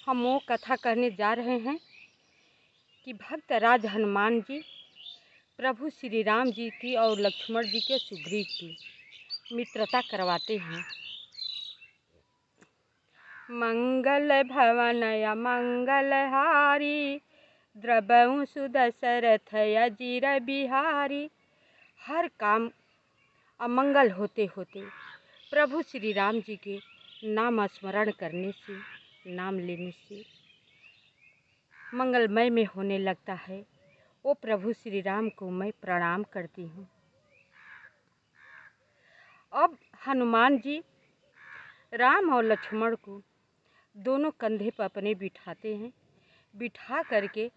हम वो कथा कहने जा रहे हैं कि भक्त राज हनुमान जी प्रभु श्री राम जी की और लक्ष्मण जी के सुग्रीव की मित्रता करवाते हैं। मंगल भवन मंगल हारी द्रवहु सुदशरथ अजीर बिहारी। हर काम अमंगल होते होते प्रभु श्री राम जी के नाम स्मरण करने से, नाम लेने से मंगलमय में होने लगता है। वो प्रभु श्री राम को मैं प्रणाम करती हूँ। अब हनुमान जी राम और लक्ष्मण को दोनों कंधे पर अपने बिठाते हैं, बिठा करके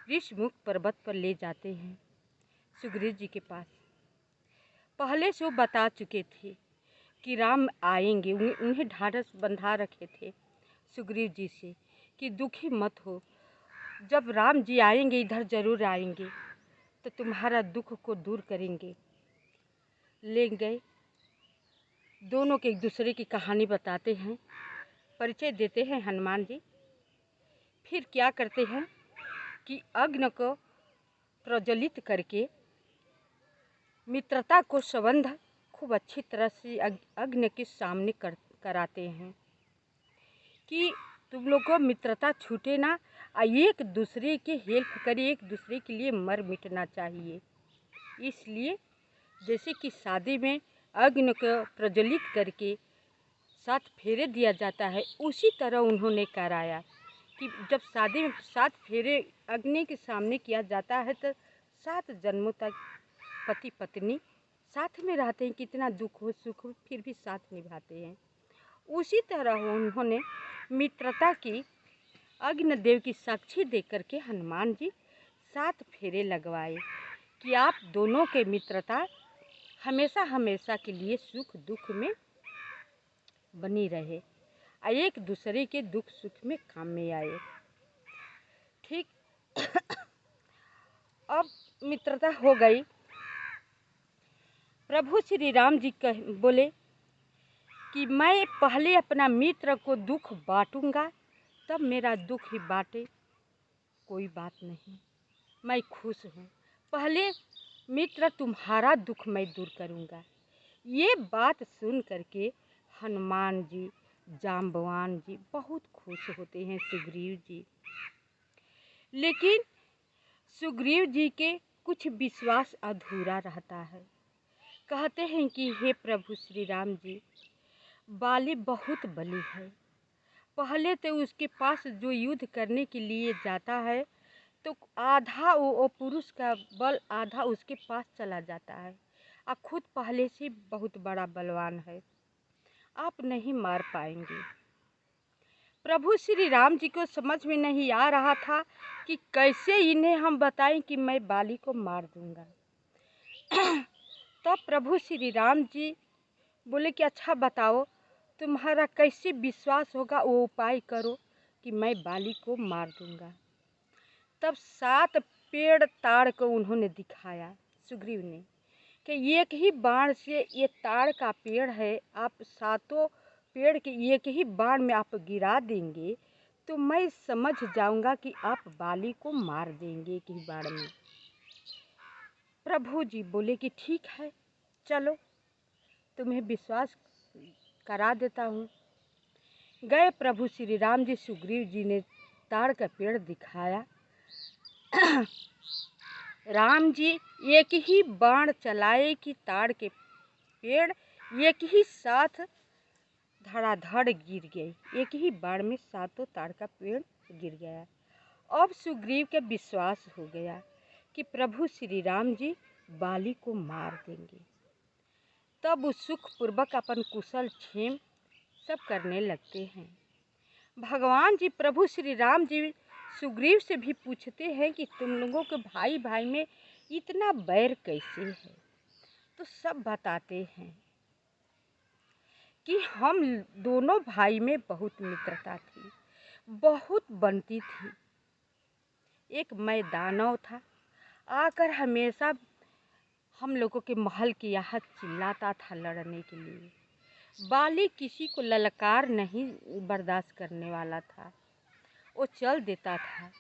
ऋषमुख पर्वत पर ले जाते हैं सुग्रीव जी के पास। पहले से वो बता चुके थे कि राम आएंगे, उन्हें ढाढ़स बंधा रखे थे सुग्रीव जी से कि दुखी मत हो, जब राम जी आएंगे, इधर ज़रूर आएंगे तो तुम्हारा दुख को दूर करेंगे। ले गए, दोनों के एक दूसरे की कहानी बताते हैं, परिचय देते हैं हनुमान जी। फिर क्या करते हैं कि अग्नि को प्रज्वलित करके मित्रता को संबंध खूब अच्छी तरह से अग्नि के सामने कराते हैं कि तुम लोग को मित्रता छूटे ना, एक दूसरे के हेल्प करिए, एक दूसरे के लिए मर मिटना चाहिए। इसलिए जैसे कि शादी में अग्नि को प्रज्वलित करके 7 फेरे दिया जाता है, उसी तरह उन्होंने कराया कि जब शादी में 7 फेरे अग्नि के सामने किया जाता है तो 7 जन्मों तक पति पत्नी साथ में रहते हैं। कितना दुख हो सुख हो फिर भी साथ निभाते हैं। उसी तरह उन्होंने मित्रता की अग्निदेव की साक्षी देकर के हनुमान जी 7 फेरे लगवाए कि आप दोनों के मित्रता हमेशा हमेशा के लिए सुख दुख में बनी रहे, एक दूसरे के दुख सुख में काम में आए। ठीक अब मित्रता हो गई। प्रभु श्री राम जी बोले कि मैं पहले अपना मित्र को दुख बांटूंगा, तब मेरा दुख ही बांटे, कोई बात नहीं, मैं खुश हूँ। पहले मित्र तुम्हारा दुख मैं दूर करूँगा। ये बात सुन करके हनुमान जी, जाम्बवान जी बहुत खुश होते हैं सुग्रीव जी। लेकिन सुग्रीव जी के कुछ विश्वास अधूरा रहता है। कहते हैं कि हे प्रभु श्री राम जी, बाली बहुत बली है। पहले तो उसके पास जो युद्ध करने के लिए जाता है तो आधा वो पुरुष का बल आधा उसके पास चला जाता है, और खुद पहले से बहुत बड़ा बलवान है, आप नहीं मार पाएंगे। प्रभु श्री राम जी को समझ में नहीं आ रहा था कि कैसे इन्हें हम बताएं कि मैं बाली को मार दूंगा। तब प्रभु श्री राम जी बोले कि अच्छा बताओ, तुम्हारा कैसे विश्वास होगा, वो उपाय करो कि मैं बाली को मार दूंगा। तब 7 पेड़ ताड़ को उन्होंने दिखाया सुग्रीव ने कि एक ही बाण से ये ताड़ का पेड़ है, आप 7 पेड़ के एक ही बाण में आप गिरा देंगे तो मैं समझ जाऊंगा कि आप बाली को मार देंगे एक ही बाण में। प्रभु जी बोले कि ठीक है, चलो तुम्हें विश्वास करा देता हूँ। गए प्रभु श्री राम जी, सुग्रीव जी ने ताड़ का पेड़ दिखाया। राम जी एक ही बाण चलाए कि ताड़ के पेड़ एक ही साथ धड़ाधड़ गिर गए, एक ही बाण में 7 ताड़ का पेड़ गिर गया। अब सुग्रीव के विश्वास हो गया कि प्रभु श्री राम जी बाली को मार देंगे। तब वो सुखपूर्वक अपन कुशल क्षेम सब करने लगते हैं। भगवान जी प्रभु श्री राम जी सुग्रीव से भी पूछते हैं कि तुम लोगों के भाई भाई में इतना बैर कैसे है, तो सब बताते हैं कि हम दोनों भाई में बहुत मित्रता थी, बहुत बनती थी। एक मैदानव था, आकर हमेशा हम लोगों के महल के यहाँ चिल्लाता था लड़ने के लिए। बाली किसी को ललकार नहीं बर्दाश्त करने वाला था। वो चल देता था।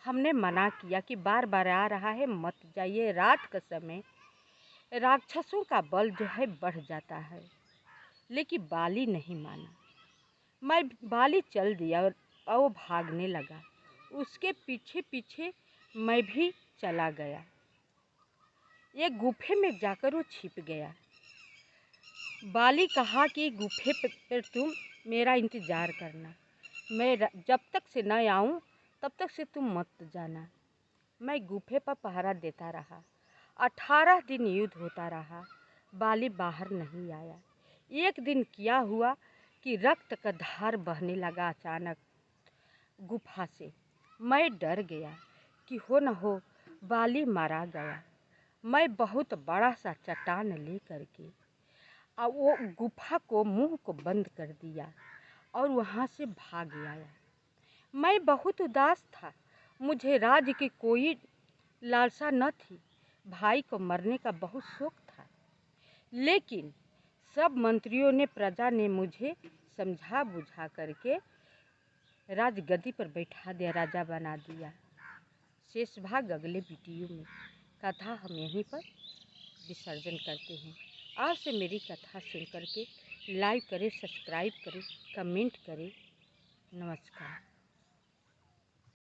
हमने मना किया कि बार बार आ रहा है, मत जाइए, रात का समय राक्षसों का बल जो है बढ़ जाता है। लेकिन बाली नहीं माना। बाली चल दिया और वो भागने लगा। उसके पीछे पीछे मैं भी चला गया। एक गुफे में जाकर वो छिप गया। बाली कहा कि गुफे पर तुम मेरा इंतज़ार करना, मैं जब तक से न आऊँ तब तक से तुम मत जाना। मैं गुफे पर पहरा देता रहा। 18 दिन युद्ध होता रहा। बाली बाहर नहीं आया। एक दिन क्या हुआ कि रक्त का धार बहने लगा अचानक गुफा से। मैं डर गया कि हो न हो बाली मारा गया। मैं बहुत बड़ा सा चट्टान ले करके और वो गुफा को मुंह को बंद कर दिया और वहाँ से भाग आया। मैं बहुत उदास था। मुझे राज्य की कोई लालसा न थी। भाई को मरने का बहुत शौक था। लेकिन सब मंत्रियों ने, प्रजा ने मुझे समझा बुझा करके राजगद्दी पर बैठा दिया, राजा बना दिया। शेष भाग अगले वीडियो में। कथा हम यहीं पर विसर्जन करते हैं। आज से मेरी कथा सुन करके लाइक करें, सब्सक्राइब करें, कमेंट करें। नमस्कार।